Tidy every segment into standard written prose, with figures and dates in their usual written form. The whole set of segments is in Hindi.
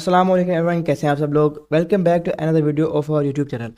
अस्सलाम वालेकुम एवरीवन, कैसे हैं आप सब लोग। Welcome back to another video of our YouTube channel.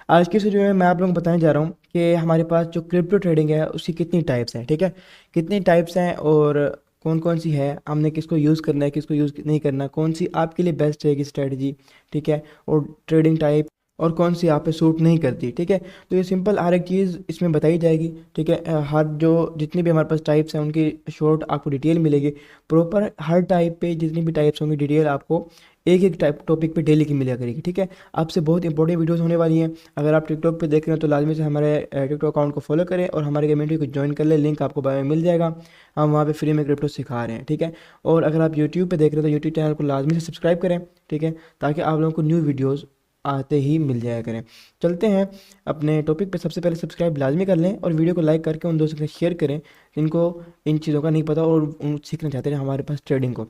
आज की इस वीडियो में मैं आप लोगों को बताने जा रहा हूँ कि हमारे पास जो क्रिप्टो ट्रेडिंग है उसकी कितनी टाइप्स हैं। ठीक है, कितनी टाइप्स हैं और कौन कौन सी है, हमने किसको यूज़ करना है, किसको यूज़ नहीं करना, कौन सी आपके लिए बेस्ट रहेगी स्ट्रेटजी। ठीक है, और ट्रेडिंग टाइप और कौन सी आप पे सूट नहीं करती। ठीक है, तो ये सिंपल हर एक चीज़ इसमें बताई जाएगी। ठीक है, हर जो जितनी भी हमारे पास टाइप्स हैं उनकी शॉर्ट आपको डिटेल मिलेगी। प्रॉपर हर टाइप पे जितनी भी टाइप्स होंगी डिटेल आपको एक एक टाइप टॉपिक पे डेली की मिला करेगी। ठीक है, आपसे बहुत इंपॉर्टेंट वीडियोस होने वाली हैं। अगर आप टिकटॉक पे देख रहे हैं तो लाजमी से हमारे टिकटॉक अकाउंट को फॉलो करें और हमारे कम्युनिटी को ज्वाइन कर लें। लिंक आपको बायो में मिल जाएगा। हम वहाँ पे फ्री में क्रिप्टो सिखा रहे हैं। ठीक है, और अगर आप यूट्यूब पे देख रहे हैं तो यूट्यूब चैनल को लाजमी से सब्सक्राइब करें। ठीक है, ताकि आप लोगों को न्यू वीडियोज़ आते ही मिल जाया करें। चलते हैं अपने टॉपिक पे। सबसे पहले सब्सक्राइब लाजमी कर लें और वीडियो को लाइक करके उन दोस्तों के साथ शेयर करें जिनको इन चीज़ों का नहीं पता और सीखना चाहते हैं हमारे पास ट्रेडिंग को।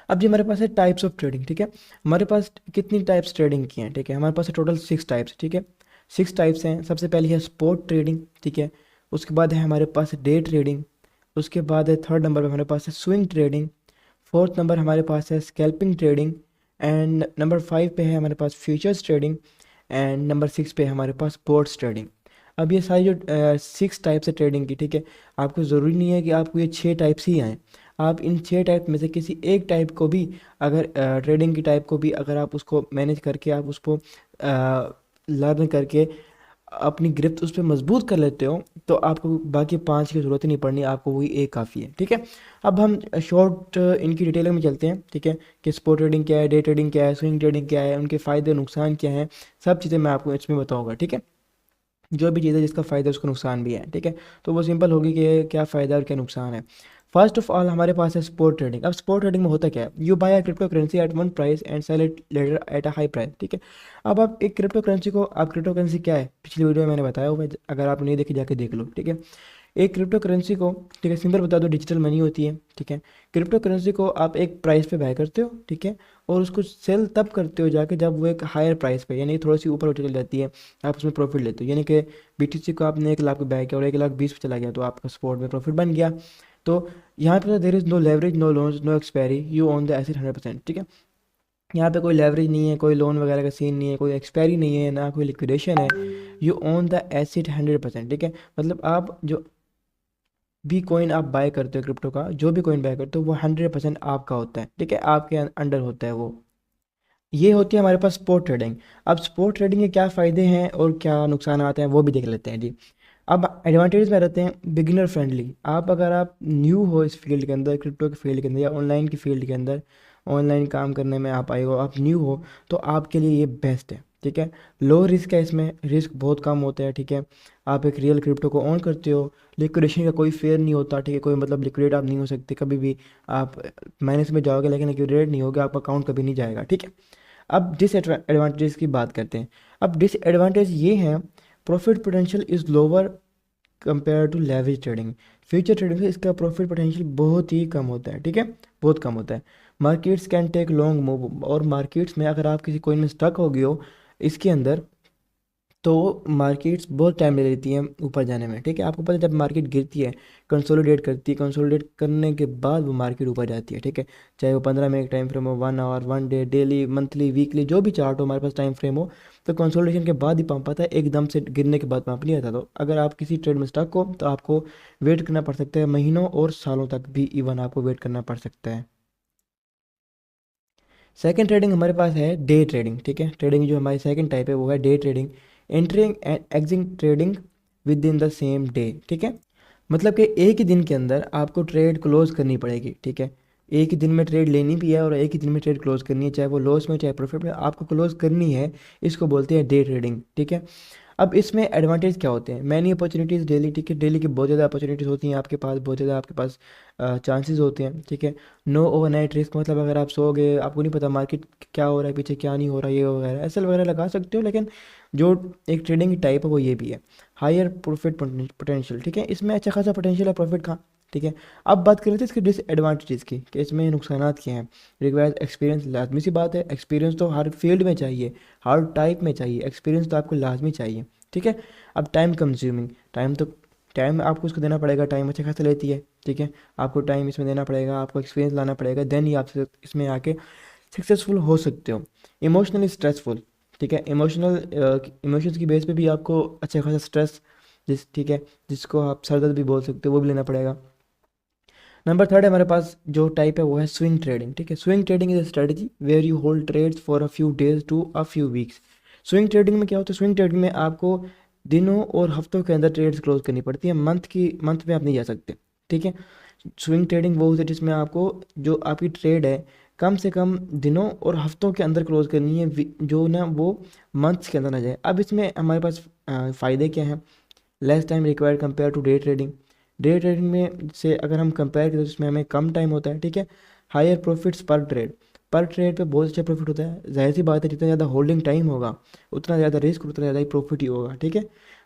अब जी हमारे पास है टाइप्स ऑफ ट्रेडिंग। ठीक है, हमारे पास कितनी टाइप्स ट्रेडिंग की हैं। ठीक है, हमारे पास है टोटल 6 टाइप्स। ठीक है, 6 टाइप्स हैं। सबसे पहली है स्पॉट ट्रेडिंग। ठीक है, उसके बाद है हमारे पास डे ट्रेडिंग। उसके बाद है थर्ड नंबर पर हमारे पास है स्विंग ट्रेडिंग। फोर्थ नंबर हमारे पास है स्कैल्पिंग ट्रेडिंग। एंड नंबर 5 पे है हमारे पास फ्यूचर्स ट्रेडिंग। एंड नंबर 6 पे है हमारे पास बोट्स ट्रेडिंग। अब ये सारी जो 6 टाइप्स है ट्रेडिंग की, ठीक है, आपको ज़रूरी नहीं है कि आपको ये 6 टाइप्स ही आएँ। आप इन 6 टाइप में से किसी एक टाइप को भी, अगर ट्रेडिंग की टाइप को भी अगर आप उसको मैनेज करके आप उसको लर्न करके अपनी गिरफ्त उस पर मजबूत कर लेते हो तो आपको बाकी 5 की ज़रूरत ही नहीं पड़नी, आपको वही एक काफ़ी है। ठीक है, अब हम शॉर्ट इनकी डिटेल में चलते हैं। ठीक है, कि स्पॉट ट्रेडिंग क्या है, डे ट्रेडिंग क्या है, स्विंग ट्रेडिंग क्या है, उनके फ़ायदे नुकसान क्या हैं, सब चीज़ें मैं आपको इसमें बताऊँगा। ठीक है, जो भी चीज़ है जिसका फ़ायदा उसका नुकसान भी है। ठीक है, तो वो सिंपल होगी कि क्या फ़ायदा और क्या नुकसान है। फर्स्ट ऑफ ऑल हमारे पास है स्पॉट ट्रेडिंग। अब स्पॉट ट्रेडिंग में होता क्या है, you buy a crypto currency at one price and sell it later at a high price. ठीक है, अब आप एक क्रिप्टो करेंसी को, आप क्रिप्टो करेंसी क्या है पिछली वीडियो में मैंने बताया हुआ है, अगर आप नहीं देखी जाके देख लो। ठीक है, एक क्रिप्टो करेंसी को, ठीक है, सिंपल बता दो, डिजिटल मनी होती है। ठीक है, क्रिप्टो करेंसी को आप एक प्राइस पे बाय करते हो। ठीक है, और उसको सेल तब करते हो जाके जब वो एक हायर प्राइस पे, यानी थोड़ी सी ऊपर चल जाती है, आप उसमें प्रॉफिट लेते हो। यानी कि बीटीसी को आपने 1 लाख पे बाय किया और 1,20,000 पे चला गया तो आपका स्पॉट में प्रॉफिट बन गया। तो यहाँ पे there is no leverage, no loans, no expiry, you own the asset 100%। ठीक है, यहाँ पे कोई लेवरेज नहीं है, कोई लोन वगैरह का सीन नहीं है, कोई एक्सपायरी नहीं है, ना कोई लिक्विडेशन है। You own the asset 100%। ठीक है, मतलब आप जो भी कोइन आप बाय करते हो, क्रिप्टो का जो भी कोइन बाय करते हो वो 100% आपका होता है। ठीक है, आपके अंडर होता है वो। ये होती है हमारे पास स्पॉट ट्रेडिंग। अब स्पॉट ट्रेडिंग के क्या फ़ायदे हैं और क्या नुकसान आते हैं वो भी देख लेते हैं जी। अब एडवांटेज में रहते हैं बिगिनर फ्रेंडली। आप अगर आप न्यू हो इस फील्ड के अंदर, क्रिप्टो के फील्ड के अंदर या ऑनलाइन की फील्ड के अंदर, ऑनलाइन काम करने में आप आए हो, आप न्यू हो, तो आपके लिए ये बेस्ट है। ठीक है, लो रिस्क है, इसमें रिस्क बहुत कम होता है। ठीक है, आप एक रियल क्रिप्टो को ऑन करते हो, लिक्विडेशन का कोई फेयर नहीं होता। ठीक है, कोई मतलब लिक्विडेट आप नहीं हो सकते कभी भी। आप माइनस में जाओगे लेकिन लिक्विडेट नहीं होगा, आपका अकाउंट कभी नहीं जाएगा। ठीक है, अब डिसएडवांटेज की बात करते हैं। अब डिसएडवांटेज ये हैं, profit potential is lower compare to leverage trading. Future trading से इसका प्रॉफिट पोटेंशियल बहुत ही कम होता है। ठीक है, बहुत कम होता है। Markets can take long move, और मार्केट्स में अगर आप किसी कोइन में स्टक हो गए हो इसके अंदर, तो मार्केट्स बहुत टाइम ले लेती हैं ऊपर जाने में। ठीक है, आपको पता है जब मार्केट गिरती है, कंसोलिडेट करती है, कंसोलिडेट करने के बाद वो मार्केट ऊपर जाती है। ठीक है, चाहे वो 15 मिनट टाइम फ्रेम हो, 1 hour, 1 day, daily, monthly, weekly, जो भी चार्ट हो हमारे पास टाइम फ्रेम हो, तो कंसोलिडेशन के बाद ही पंप आता है, एकदम से गिरने के बाद पंप नहीं आता। तो अगर आप किसी ट्रेड में स्टक हो तो आपको वेट करना पड़ सकता है, महीनों और सालों तक भी इवन आपको वेट करना पड़ सकता है। सेकंड ट्रेडिंग हमारे पास है डे ट्रेडिंग। ठीक है, ट्रेडिंग जो हमारी सेकंड टाइप है वो है day trading. Entering and exit trading with in the same day. ठीक है, मतलब कि एक ही दिन के अंदर आपको ट्रेड क्लोज करनी पड़ेगी। ठीक है, एक ही दिन में ट्रेड लेनी भी है और एक ही दिन में ट्रेड क्लोज करनी है, चाहे वो लॉस में चाहे प्रॉफिट में, आपको क्लोज करनी है। इसको बोलते हैं डे ट्रेडिंग। ठीक है, अब इसमें एडवांटेज क्या होते हैं, मैनी अपॉर्चुनिटीज़ डेली। ठीक है, डेली की बहुत ज़्यादा अपॉर्चुनिटीज़ होती हैं आपके पास, बहुत ज़्यादा आपके पास चांसेस होते हैं। ठीक है, नो ओवरनाइट रिस्क, मतलब अगर आप सो गए, आपको नहीं पता मार्केट क्या हो रहा है, पीछे क्या नहीं हो रहा है, ये वगैरह एसएल वगैरह लगा सकते हो, लेकिन जो एक ट्रेडिंग की टाइप है वो ये भी है। Higher profit potential. ठीक है, इसमें अच्छा खासा पोटेंशियल है प्रॉफिट का। ठीक है, अब बात कर रहे थे इसके डिसएडवांटेजेस की कि इसमें नुकसानात क्या हैं। रिक्वायर्स एक्सपीरियंस, लाजमी सी बात है, एक्सपीरियंस तो हर फील्ड में चाहिए, हर टाइप में चाहिए, एक्सपीरियंस तो आपको लाजमी चाहिए। ठीक है, अब टाइम कंज्यूमिंग, टाइम आपको उसको देना पड़ेगा, टाइम अच्छा खासा लेती है। ठीक है, आपको टाइम इसमें देना पड़ेगा, आपको एक्सपीरियंस लाना पड़ेगा, देन ही आप इसमें आके सक्सेसफुल हो सकते हो। इमोशनली स्ट्रेसफुल, ठीक है, इमोशंस की बेस पे भी आपको अच्छा खासा स्ट्रेस ठीक है, जिसको आप सरदर्द भी बोल सकते हो, वो भी लेना पड़ेगा। नंबर थर्ड हमारे पास जो टाइप है वो है स्विंग ट्रेडिंग, ठीक है। Swing trading is a strategy where you hold trades for a few days to a few weeks. Swing trading में क्या होता है, स्विंग ट्रेडिंग में आपको दिनों और हफ्तों के अंदर ट्रेड्स क्लोज करनी पड़ती है, मंथ में आप नहीं जा सकते, ठीक है। स्विंग ट्रेडिंग वो होती है जिसमें आपको जो आपकी ट्रेड है कम से कम दिनों और हफ्तों के अंदर क्लोज करनी है, जो ना वो मंथ्स के अंदर ना जाए। अब इसमें हमारे पास फ़ायदे क्या हैं? Less time required compare to day trading. Day trading में से अगर हम कंपेयर करें तो इसमें हमें कम टाइम होता है, ठीक है। हायर प्रॉफिट्स पर ट्रेड पे बहुत अच्छा प्रॉफिट होता है। जाहिर सी बात है, जितना ज़्यादा होल्डिंग टाइम होगा उतना ज़्यादा रिस्क, उतना ज़्यादा ही प्रॉफिट ही होगा, ठीक है।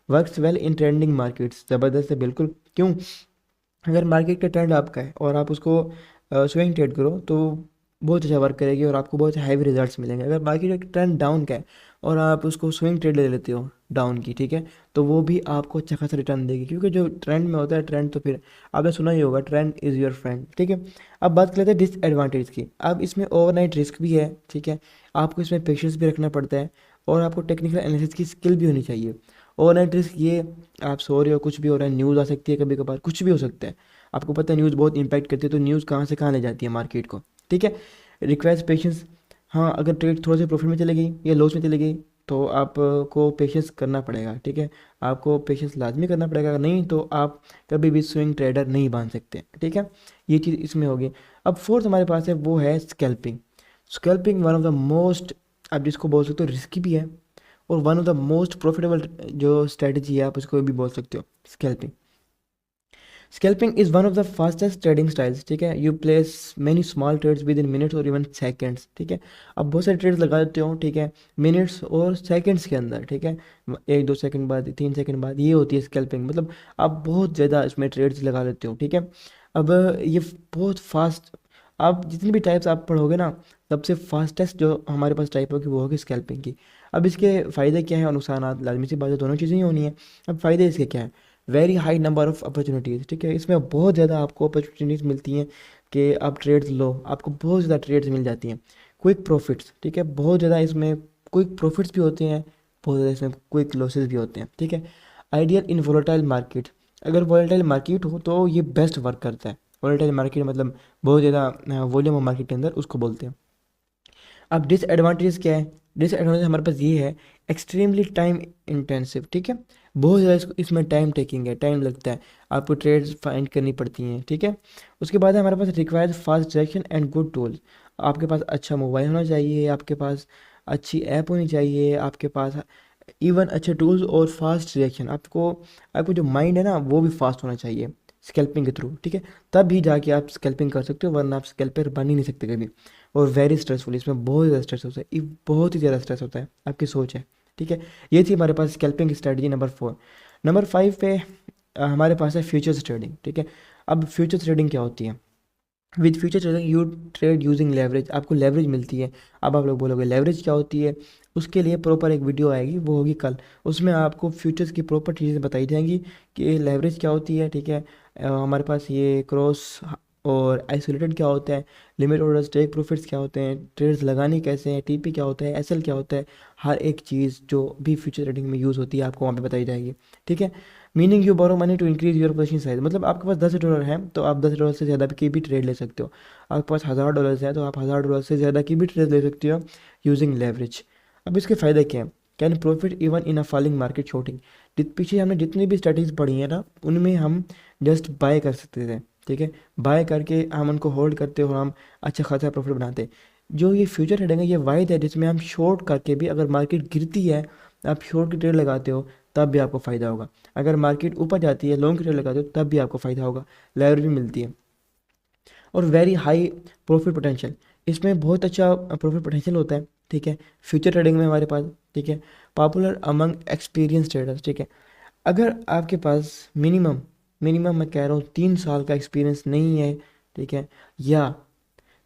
Works well in trending markets, ज़बरदस्त है बिल्कुल। क्यों? अगर मार्केट का ट्रेंड आपका है और आप उसको स्विंग ट्रेड करो तो बहुत अच्छा वर्क करेगी और आपको बहुत हैवी रिजल्ट्स मिलेंगे। अगर मार्केट का ट्रेंड डाउन का है और आप उसको स्विंग ट्रेड ले लेते हो डाउन की, ठीक है, तो वो भी आपको अच्छा खासा रिटर्न देगी, क्योंकि जो ट्रेंड में होता है, ट्रेंड तो फिर आपने सुना ही होगा, ट्रेंड इज़ योर फ्रेंड, ठीक है। अब बात कर लेते हैं डिसएडवांटेज की। अब इसमें ओवरनाइट रिस्क भी है, ठीक है, आपको इसमें पेशेंस भी रखना पड़ता है और आपको टेक्निकल एनालिसिस की स्किल भी होनी चाहिए। ओवरनाइट रिस्क ये, आप सो रहे हो, कुछ भी हो रहा है, न्यूज़ आ सकती है, कभी कभार कुछ भी हो सकता है। आपको पता है न्यूज़ बहुत इंपैक्ट करती है, तो न्यूज़ कहाँ से कहाँ ले जाती है मार्केट को, ठीक है। Requires patience. हाँ, अगर ट्रेड थोड़े से प्रॉफिट में चले गई या लॉस में चले गई तो आपको पेशेंस करना पड़ेगा, ठीक है। आपको पेशेंस लाजमी करना पड़ेगा, अगर नहीं तो आप कभी भी स्विंग ट्रेडर नहीं बन सकते, ठीक है। ये चीज़ इसमें होगी। अब फोर्थ हमारे पास है वो है scalping. Scalping one of the most, आप जिसको बोल सकते हो रिस्की भी है और one of the most profitable जो स्ट्रेटजी है, आप इसको भी बोल सकते हो scalping. Scalping is one of the fastest trading styles, ठीक है। You place many small trades within minutes और इवन सेकंड्स, ठीक है। अब बहुत सारे ट्रेड्स लगा देते हो, ठीक है, मिनट्स और सेकंड्स के अंदर, ठीक है। 1-2 सेकंड बाद, 3 सेकंड बाद, ये होती है स्कैल्पिंग। मतलब आप बहुत ज़्यादा इसमें ट्रेड्स लगा लेते हो, ठीक है। अब ये बहुत फास्ट, आप जितनी भी टाइप्स आप पढ़ोगे ना, सबसे फास्टेस्ट जो हमारे पास टाइप होगी वो होगी स्कैल्पिंग की। अब इसके फ़ायदे क्या हैं और नुकसानात, लाजमी सी बात है, दोनों चीज़ें ही होनी है। अब फ़ायदे इसके क्या हैं? Very high number of opportunities, ठीक है, इसमें बहुत ज़्यादा आपको अपॉर्चुनिटीज़ मिलती हैं कि आप ट्रेड्स लो, आपको बहुत ज़्यादा ट्रेड्स मिल जाती हैं। क्विक प्रॉफिट्स, ठीक है, बहुत ज़्यादा इसमें क्विक प्रॉफिट्स भी होते हैं, बहुत ज़्यादा इसमें क्विक लॉसेस भी होते हैं, ठीक है। आइडियल इन वोलेटाइल मार्केट, अगर वोलेटाइल मार्केट हो तो ये बेस्ट वर्क करता है। वोलेटाइल मार्केट मतलब बहुत ज़्यादा वॉल्यूम ऑफ मार्केट के अंदर, उसको बोलते हैं। अब डिसएडवांटेज क्या है? डिसएडवांटेज हमारे पास ये है, एक्सट्रीमली टाइम इंटेंसिव, ठीक है, बहुत ज़्यादा इसमें टाइम टेकिंग है, टाइम लगता है, आपको ट्रेड्स फाइंड करनी पड़ती हैं, ठीक है। उसके बाद है हमारे पास requires fast direction and good tools. आपके पास अच्छा मोबाइल होना चाहिए, आपके पास अच्छी ऐप होनी चाहिए, आपके पास इवन अच्छे टूल्स और फास्ट रिएक्शन। आपको आपको जो माइंड है ना वो भी फास्ट होना चाहिए स्कैल्पिंग के थ्रू, ठीक है, तब भी जाके आप स्कैल्पिंग कर सकते हो, वरना आप स्कैल्पर बन ही नहीं सकते कभी। और वेरी स्ट्रेसफुल, इसमें बहुत ज़्यादा स्ट्रेस होता है, ये बहुत ही ज़्यादा स्ट्रेस होता है, आपकी सोच है, ठीक है। ये थी हमारे पास स्कैल्पिंग स्ट्रेटजी नंबर 4। नंबर 5 पे हमारे पास है फ्यूचर्स ट्रेडिंग, ठीक है। अब फ्यूचर्स ट्रेडिंग क्या होती है? With future trading you trade using leverage, आपको लेवरेज मिलती है। अब आप लोग बोलोगे लेवरेज क्या होती है? उसके लिए प्रॉपर एक वीडियो आएगी, वो होगी कल, उसमें आपको फ्यूचर्स की प्रॉपर चीज़ें बताई जाएंगी कि लेवरेज क्या होती है, ठीक है। हमारे पास ये क्रॉस और आइसोलेटेड क्या होता है, लिमिट ऑर्डर्स, टेक प्रॉफिट्स क्या होते हैं, ट्रेड्स लगाने कैसे हैं, टीपी क्या होता है, एसएल क्या होता है, हर एक चीज़ जो भी फ्यूचर ट्रेडिंग में यूज़ होती है आपको वहाँ पे बताई जाएगी, ठीक है। Meaning you borrow money to increase your position size, मतलब आपके पास $10 है तो आप $10 से ज़्यादा की भी ट्रेड ले सकते हो। आपके पास $1000 है तो आप $1000 से ज़्यादा की भी ट्रेड ले सकते हो यूजिंग लेवरेज। अब इसके फ़ायदे क्या हैं? Can profit even in a falling market shorting, पीछे हमने जितनी भी स्ट्रेटजीज पढ़ी है ना उनमें हम जस्ट बाय कर सकते थे, ठीक है, बाय करके हम उनको होल्ड करते और हम अच्छा खासा प्रॉफिट बनाते। जो ये फ्यूचर ट्रेडिंग है ये वाइड है, जिसमें हम शॉर्ट करके भी, अगर मार्केट गिरती है आप शॉर्ट की ट्रेड लगाते हो तब भी आपको फ़ायदा होगा, अगर मार्केट ऊपर जाती है लॉन्ग की ट्रेड लगाते हो तब भी आपको फ़ायदा होगा, लेवरेज भी मिलती है। और वेरी हाई प्रॉफिट पोटेंशियल, इसमें बहुत अच्छा प्रॉफिट पोटेंशियल होता है, ठीक है, फ्यूचर ट्रेडिंग में हमारे पास, ठीक है। पॉपुलर अमंग एक्सपीरियंस ट्रेडर्स, ठीक है, अगर आपके पास मिनिमम मिनिमम मैं कह रहा हूँ 3 साल का एक्सपीरियंस नहीं है, ठीक है, या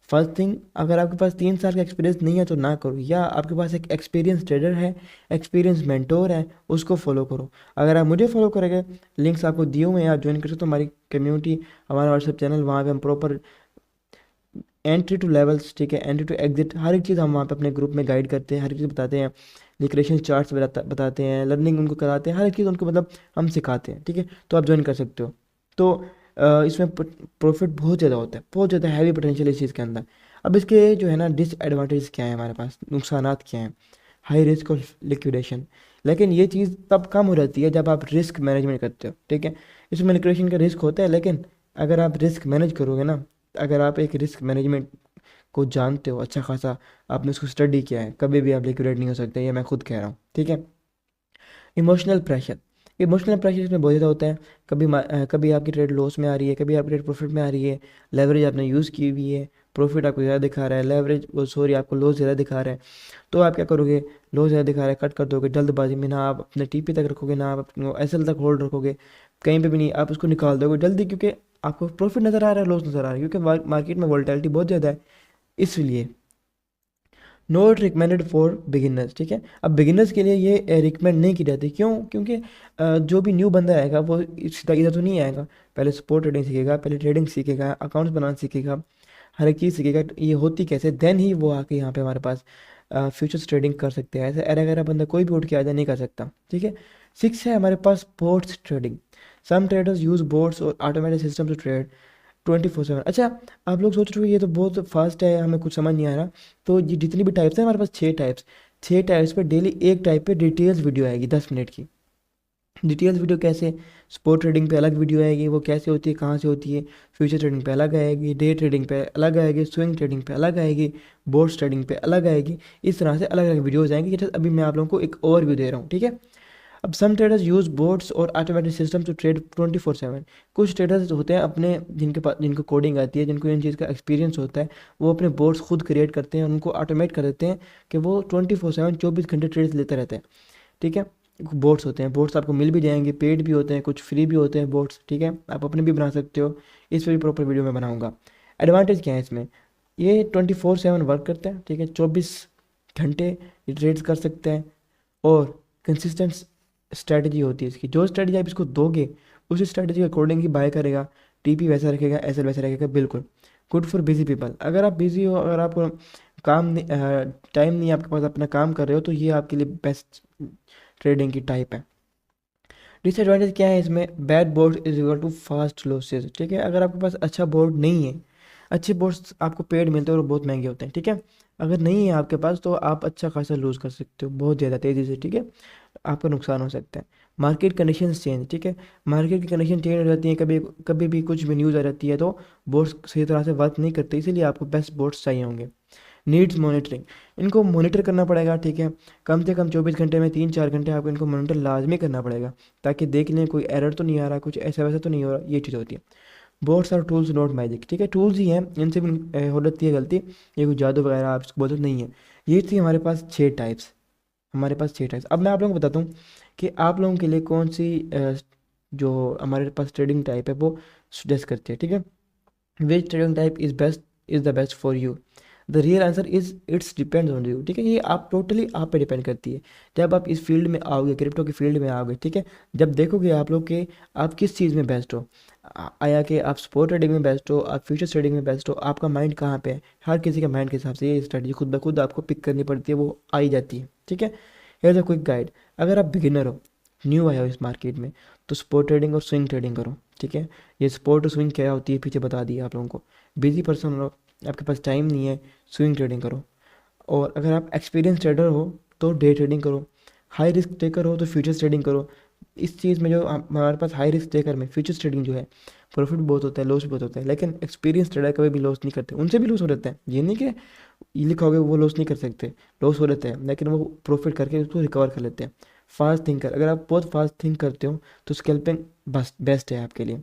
फर्स्ट थिंग, अगर आपके पास 3 साल का एक्सपीरियंस नहीं है तो ना करो, या आपके पास एक एक्सपीरियंस ट्रेडर है, एक्सपीरियंस मेंटोर है, उसको फॉलो करो। अगर आप मुझे फॉलो करोगे, लिंक्स आपको दिए हुए हैं, आप ज्वाइन कर सकते हो हमारी कम्युनिटी, हमारा व्हाट्सएप चैनल, वहाँ पे हम प्रॉपर एंट्री टू लेवल्स, ठीक है, एंट्री टू एग्जिट, हर एक चीज़ हम वहाँ पे अपने ग्रुप में गाइड करते हैं, हर एक चीज़ बताते हैं, लिक्रेशन चार्ट्स बताते हैं, लर्निंग उनको कराते हैं, हर एक चीज़ उनको मतलब हम सिखाते हैं, ठीक है। तो आप ज्वाइन कर सकते हो। तो इसमें प्रॉफिट बहुत ज़्यादा होता है, बहुत ज़्यादा हैवी पोटेंशियल इस चीज़ के अंदर। अब इसके जो है ना डिसएडवांटेज क्या है हमारे पास, नुकसानात क्या हैं, हाई रिस्क और लिक्विडेशन। लेकिन ये चीज़ तब कम हो जाती है जब आप रिस्क मैनेजमेंट करते हो, ठीक है। इसमें लिक्विडेशन का रिस्क होता है, लेकिन अगर आप रिस्क मैनेज करोगे ना, अगर आप एक रिस्क मैनेजमेंट को जानते हो अच्छा खासा, आपने उसको स्टडी किया है, कभी भी आप लिक्विडेट नहीं हो सकते, ये मैं खुद कह रहा हूँ, ठीक है। इमोशनल प्रेशर, इमोशनल प्रेशर इसमें बहुत ज़्यादा होता है। कभी आपकी ट्रेड लॉस में आ रही है, कभी आपकी ट्रेड प्रॉफिट में आ रही है, लेवरेज आपने यूज़ की हुई है, प्रॉफिट आपको ज़्यादा दिखा रहा है, लेवरेज वो सॉरी आपको लॉस ज़्यादा दिखा रहा है। तो आप क्या करोगे, लॉस ज़्यादा दिखा रहा है, कट कर दोगे जल्दबाजी में, ना आप अपने टीपी तक रखोगे, ना आप अपने एसएल तक होल्ड रखोगे, कहीं पे भी नहीं, आप उसको निकाल दोगे जल्दी, क्योंकि आपको प्रॉफिट नज़र आ रहा है, लॉस नज़र आ रहा है, क्योंकि मार्केट में वोलेटिलिटी बहुत ज़्यादा है, इसलिए नॉट रिकमेंडेड फॉर बिगिनर्स, ठीक है। अब बिगिनर्स के लिए ये रिकमेंड नहीं की जाती, क्यों, क्योंकि जो भी न्यू बंदा आएगा वो सीधा इधर तो नहीं आएगा, पहले स्पॉट ट्रेडिंग सीखेगा, पहले ट्रेडिंग सीखेगा, अकाउंट्स बनाना सीखेगा, हर एक चीज़ सीखेगा, तो ये होती कैसे, देन ही वो आके यहाँ पे हमारे पास फ्यूचर्स ट्रेडिंग कर सकते हैं। ऐसे अरे गहरा बंदा कोई भी उठ के आ जाए नहीं कर सकता, ठीक है। 6 है हमारे पास बोट्स ट्रेडिंग। सम ट्रेडर्स यूज़ बोट्स और ऑटोमेटिक सिस्टम टू ट्रेड 24/7। अच्छा, आप लोग सोच रहे हो ये तो बहुत फास्ट है, हमें कुछ समझ नहीं आ रहा। तो ये जितनी भी टाइप्स हैं हमारे पास 6 टाइप्स, 6 टाइप्स पे डेली एक टाइप पे डिटेल्स वीडियो आएगी 10 मिनट की। डिटेल्स वीडियो कैसे, स्पॉट ट्रेडिंग पे अलग वीडियो आएगी, वो कैसे होती है, कहाँ से होती है, फ्यूचर ट्रेडिंग पे अलग आएगी, डे ट्रेडिंग पे अलग आएगी, स्विंग ट्रेडिंग पे अलग आएगी, बोर्ड्स ट्रेडिंग पे अलग आएगी। इस तरह से अलग अलग वीडियोज़ आएंगी, जैसे अभी मैं आप लोगों को एक ओवरव्यू दे रहा हूँ, ठीक है। अब सम ट्रेडर्स यूज़ बोट्स और ऑटोमेटिक सिस्टम टू ट्रेड 24/7। कुछ ट्रेडर्स होते हैं अपने, जिनके पास, जिनको कोडिंग आती है, जिनको इन चीज़ का एक्सपीरियंस होता है, वो अपने बोट्स खुद क्रिएट करते हैं, उनको ऑटोमेट कर देते हैं कि वो 24/7 24 घंटे ट्रेड्स लेते रहते हैं, ठीक है। बोट्स होते हैं, बोट्स आपको मिल भी जाएंगे, पेड भी होते हैं, कुछ फ्री भी होते हैं बोट्स, ठीक है, आप अपने भी बना सकते हो। इस पर भी प्रॉपर वीडियो मैं बनाऊँगा। एडवांटेज क्या है इसमें, ये 24/7 वर्क करता है, ठीक है, 24 घंटे ये ट्रेड्स कर सकते हैं, और कंसिस्टेंट स्ट्रैटेजी होती है इसकी, जो स्ट्रैटेजी आप इसको दोगे उसी स्ट्रैटेजी के अकॉर्डिंग ही बाय करेगा, टीपी वैसा रखेगा, एसएल वैसा रखेगा, बिल्कुल। गुड फॉर बिजी पीपल, अगर आप बिजी हो, अगर आपको काम टाइम नहीं है आपके पास, अपना काम कर रहे हो, तो ये आपके लिए बेस्ट ट्रेडिंग की टाइप है। डिसएडवांटेज क्या है इसमें, bad board is equal to fast losses, ठीक है। अगर आपके पास अच्छा बोर्ड नहीं है, अच्छे बोर्ड्स आपको पेड मिलते हैं और बहुत महंगे होते हैं, ठीक है। अगर नहीं है आपके पास तो आप अच्छा खासा लूज़ कर सकते हो बहुत ज़्यादा तेज़ी से, ठीक है, आपका नुकसान हो सकता है। मार्केट कंडीशंस चेंज, ठीक है, मार्केट की कंडीशन चेंज हो जाती है, कभी कभी भी कुछ भी न्यूज़ आ जाती है, तो बोर्ड्स सही तरह से वर्क नहीं करते, इसीलिए आपको बेस्ट बोर्ड्स चाहिए होंगे। नीड्स मॉनिटरिंग, इनको मॉनिटर करना पड़ेगा, ठीक है, कम से कम 24 घंटे में 3-4 घंटे आपको इनको मॉनिटर लाजमी करना पड़ेगा, ताकि देख लें कोई एरर तो नहीं आ रहा, कुछ ऐसा वैसा तो नहीं हो रहा, ये चीज़ होती है। बोर्ड्स और टूल्स नॉट मैजिक, ठीक है, टूल्स ही हैं, इनसे भी हो जाती है गलती, ये कोई जादू वगैरह आप इसको बोलते नहीं है। ये थी हमारे पास 6 टाइप्स, हमारे पास 6 टाइप्स। अब मैं आप लोगों को बताता हूँ कि आप लोगों के लिए कौन सी जो हमारे पास ट्रेडिंग टाइप है वो सजेस्ट करती है, ठीक है। Which trading type is the best for you, the real answer is it's depends on you, ठीक है, ये आप टोटली आप पे डिपेंड करती है। जब आप इस फील्ड में आओगे, क्रिप्टो की फील्ड में आओगे, ठीक है, जब देखोगे आप लोग के आप किस चीज़ में बेस्ट हो, आया कि आप स्पोर्ट ट्रेडिंग में बेस्ट हो, आप फ्यूचर ट्रेडिंग में बेस्ट हो, आपका माइंड कहाँ पे है, हर किसी के माइंड के हिसाब से ये स्ट्रेटजी खुद ब खुद आपको पिक करनी पड़ती है, वो आई जाती है, ठीक है। हेयर द क्विक गाइड, अगर आप बिगिनर हो, न्यू आए हो इस मार्केट में, तो स्पोर्ट ट्रेडिंग और स्विंग ट्रेडिंग करो, ठीक है। ये स्पोर्ट और स्विंग क्या होती है पीछे बता दिया आप लोगों को। बिजी पर्सन हो, आपके पास टाइम नहीं है, स्विंग ट्रेडिंग करो। और अगर आप एक्सपीरियंस ट्रेडर हो तो डे ट्रेडिंग करो। हाई रिस्क टेकर हो तो फ्यूचर्स ट्रेडिंग करो। इस चीज़ में जो हमारे पास हाई रिस्क टेकर में फ्यूचर्स ट्रेडिंग जो है, प्रॉफिट बहुत होता है, लॉस भी बहुत होता है, लेकिन एक्सपीरियंस ट्रेडर कभी भी लॉस नहीं करते, उनसे भी लॉस हो जाता है, ये नहीं कि ये लिखोगे वो लॉस नहीं कर सकते, लॉस हो जाते हैं, लेकिन वो प्रॉफिट करके उसको रिकवर कर लेते हैं। फास्ट थिंकर, अगर आप बहुत फास्ट थिंक करते हो तो स्कैल्पिंग बस बेस्ट है आपके लिए।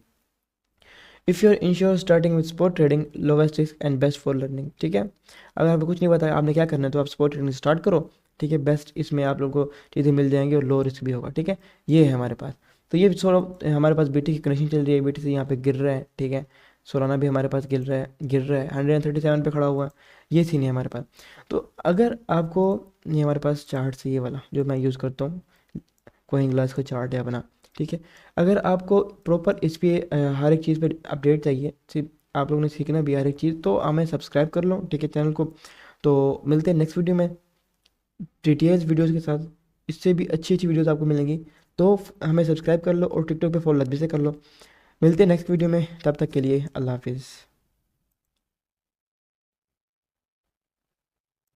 If you're unsure starting with spot trading, lowest risk and best for learning, ठीक है। अगर आपको कुछ नहीं बताया आपने क्या करना है, तो आप स्पॉट ट्रेडिंग स्टार्ट करो, ठीक है, बेस्ट इसमें आप लोगों को चीज़ें मिल जाएंगी और लो रिस्क भी होगा, ठीक है। ये है हमारे पास, तो ये थोड़ा हमारे पास बीटी की कनेक्शन चल रही है, बीटी से यहाँ पे गिर रहा है, ठीक है, सोलाना भी हमारे पास गिर रहा है 137 पे खड़ा हुआ है, ये सीन है हमारे पास। तो अगर आपको, ये हमारे पास चार्ट से, ये वाला जो मैं यूज़ करता हूँ, कोइन ग्लास का चार्ट है अपना, ठीक है। अगर आपको प्रॉपर इस पर हर एक चीज़ पे अपडेट चाहिए, सिर्फ आप लोगों ने सीखना भी हर एक चीज़, तो हमें सब्सक्राइब कर लो, ठीक है, चैनल को। तो मिलते हैं नेक्स्ट वीडियो में डिटेल्स वीडियोज़ के साथ, इससे भी अच्छी अच्छी वीडियोज़ आपको मिलेंगी। तो हमें सब्सक्राइब कर लो और टिकटॉक पे फॉलो भी से कर लो। मिलते हैं नेक्स्ट वीडियो में, तब तक के लिए अल्लाह हाफिज़।